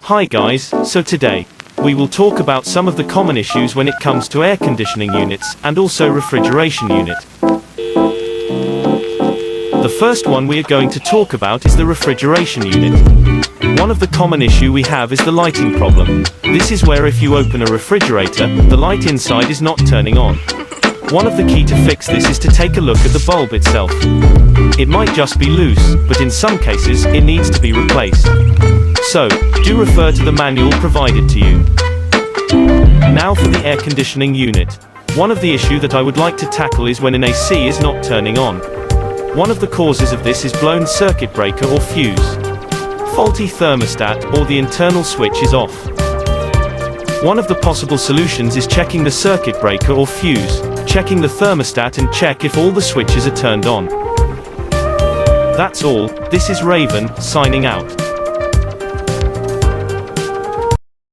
Hi guys, so today, we will talk about some of the common issues when it comes to air conditioning units, and also refrigeration unit. The first one we are going to talk about is the refrigeration unit. One of the common issue we have is the lighting problem. This is where if you open a refrigerator, the light inside is not turning on. One of the key to fix this is to take a look at the bulb itself. It might just be loose, but in some cases, it needs to be replaced. So, do refer to the manual provided to you. Now for the air conditioning unit. One of the issue that I would like to tackle is when an AC is not turning on. One of the causes of this is blown circuit breaker or fuse. Faulty thermostat or the internal switch is off. One of the possible solutions is checking the circuit breaker or fuse, checking the thermostat and check if all the switches are turned on. That's all, this is Raven, signing out.